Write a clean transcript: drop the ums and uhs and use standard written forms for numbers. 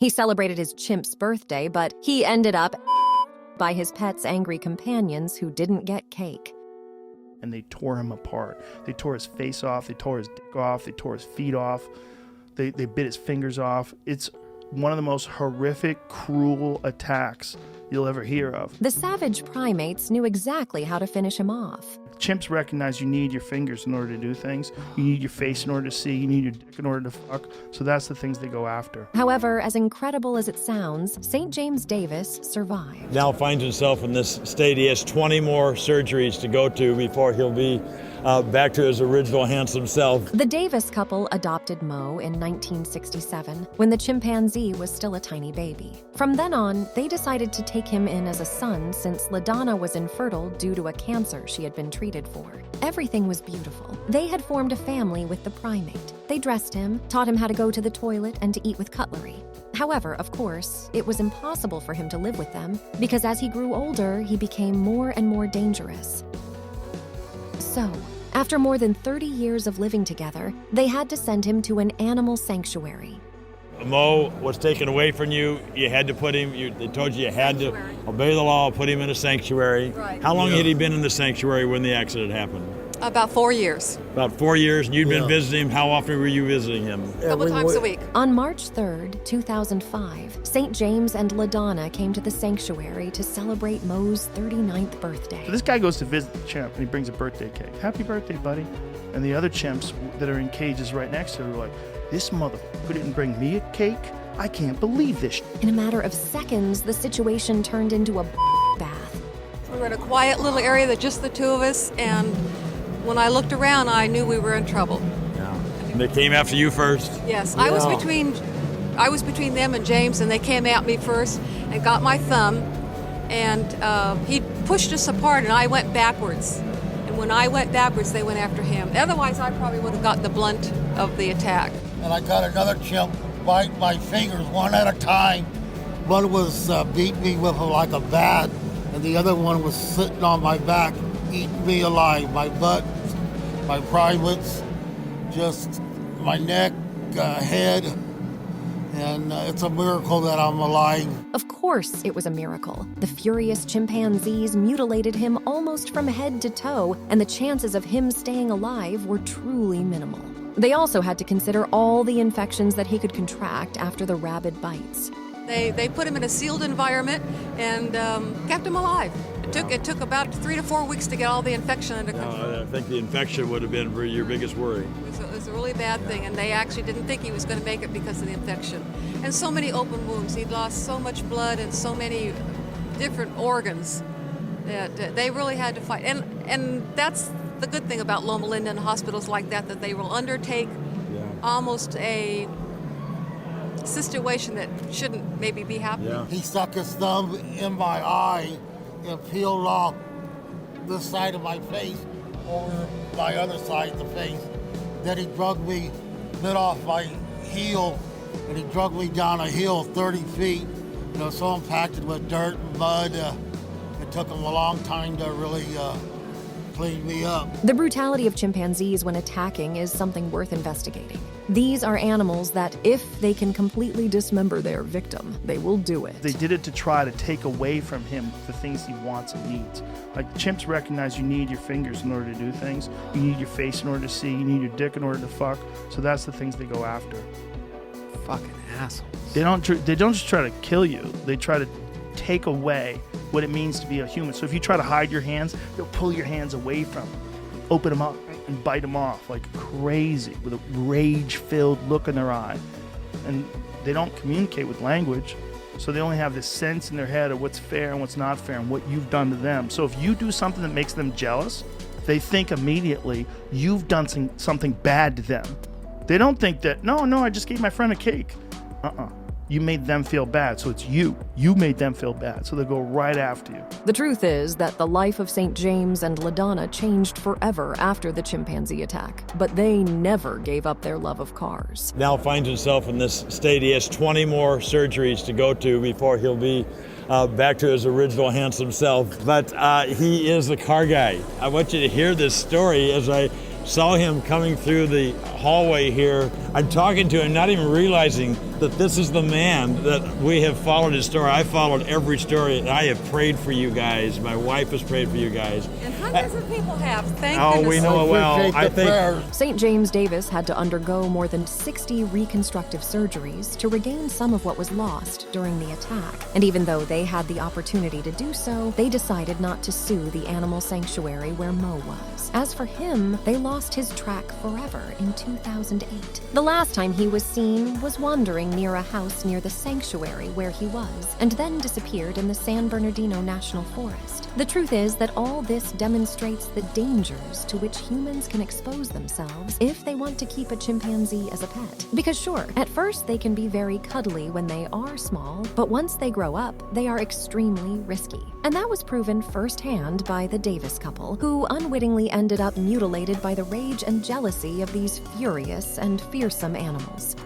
He celebrated his chimp's birthday, but he ended up by his pet's angry companions who didn't get cake. And they tore him apart. They tore his face off, they tore his dick off, they tore his feet off, they bit his fingers off. It's one of the most horrific, cruel attacks you'll ever hear of. The savage primates knew exactly how to finish him off. Chimps recognize you need your fingers in order to do things. You need your face in order to see. You need your dick in order to fuck. So that's the things they go after. However, as incredible as it sounds, St. James Davis survived. Now finds himself in this state. He has 20 more surgeries to go to before he'll be back to his original handsome self. The Davis couple adopted Mo in 1967 when the chimpanzee was still a tiny baby. From then on, they decided to take him in as a son since LaDonna was infertile due to a cancer she had been treated for. Everything was beautiful. They had formed a family with the primate. They dressed him, taught him how to go to the toilet and to eat with cutlery. However, of course, it was impossible for him to live with them because as he grew older, he became more and more dangerous. So, after more than 30 years of living together, they had to send him to an animal sanctuary. Mo was taken away from you. You had to put him, they told you had to obey the law, put him in a sanctuary. Right. How long had he been in the sanctuary when the accident happened? About 4 years. About 4 years, and you'd been visiting him. How often were you visiting him? A couple times a week. On March 3rd, 2005, St. James and LaDonna came to the sanctuary to celebrate Mo's 39th birthday. So this guy goes to visit the chimp and he brings a birthday cake. Happy birthday, buddy. And the other chimps that are in cages right next to her are like, this motherfucker didn't bring me a cake? I can't believe this. In a matter of seconds, the situation turned into a bath. We were in a quiet little area that just the two of us, and when I looked around, I knew we were in trouble. Yeah. And they came after you first? Yes, I was between them and James, and they came at me first and got my thumb, and he pushed us apart, and I went backwards. And when I went backwards, they went after him. Otherwise, I probably would have gotten the blunt of the attack. And I got another chimp bite my fingers one at a time. One was beating me with like a bat, and the other one was sitting on my back, eating me alive. My butt, my privates, just my neck, head, and it's a miracle that I'm alive. Of course, it was a miracle. The furious chimpanzees mutilated him almost from head to toe, and the chances of him staying alive were truly minimal. They also had to consider all the infections that he could contract after the rabid bites. They put him in a sealed environment and kept him alive. It took about 3 to 4 weeks to get all the infection under control. I think the infection would have been your biggest worry. It was a really bad thing, and they actually didn't think he was going to make it because of the infection. And so many open wounds. He'd lost so much blood and so many different organs that they really had to fight. And that's the good thing about Loma Linda and hospitals like that they will undertake almost a situation that shouldn't maybe be happening. Yeah. He stuck his thumb in my eye and peeled off this side of my face over my other side of the face. Then he drugged me, bit off my heel, and he drugged me down a hill 30 feet, so impacted with dirt and mud. It took him a long time to really clean me up. The brutality of chimpanzees when attacking is something worth investigating. These are animals that, if they can completely dismember their victim, they will do it. They did it to try to take away from him the things he wants and needs. Like chimps recognize you need your fingers in order to do things. You need your face in order to see. You need your dick in order to fuck. So that's the things they go after. Fucking assholes. They don't just try to kill you. They try to take away what it means to be a human. So if you try to hide your hands, they'll pull your hands away from you, open them up, and bite them off like crazy with a rage-filled look in their eye. And they don't communicate with language, so they only have this sense in their head of what's fair and what's not fair and what you've done to them. So if you do something that makes them jealous, they think immediately you've done something bad to them. They don't think that, no, I just gave my friend a cake. You made them feel bad, so it's you. You made them feel bad, so they go right after you. The truth is that the life of St. James and LaDonna changed forever after the chimpanzee attack, but they never gave up their love of cars. Now finds himself in this state. He has 20 more surgeries to go to before he'll be back to his original handsome self. But he is a car guy. I want you to hear this story as I saw him coming through the hallway here. I'm talking to him, not even realizing that this is the man that we have followed his story. I followed every story, and I have prayed for you guys. My wife has prayed for you guys. And hundreds of people have. Thank Oh, goodness. we know it well. Appreciate I the think prayers. St. James Davis had to undergo more than 60 reconstructive surgeries to regain some of what was lost during the attack. And even though they had the opportunity to do so, they decided not to sue the animal sanctuary where Mo was. As for him, they lost his track forever in 2008. The last time he was seen was wandering near a house near the sanctuary where he was, and then disappeared in the San Bernardino National Forest. The truth is that all this demonstrates the dangers to which humans can expose themselves if they want to keep a chimpanzee as a pet. Because sure, at first they can be very cuddly when they are small, but once they grow up, they are extremely risky. And that was proven firsthand by the Davis couple, who unwittingly ended up mutilated by the rage and jealousy of these furious and fearsome animals.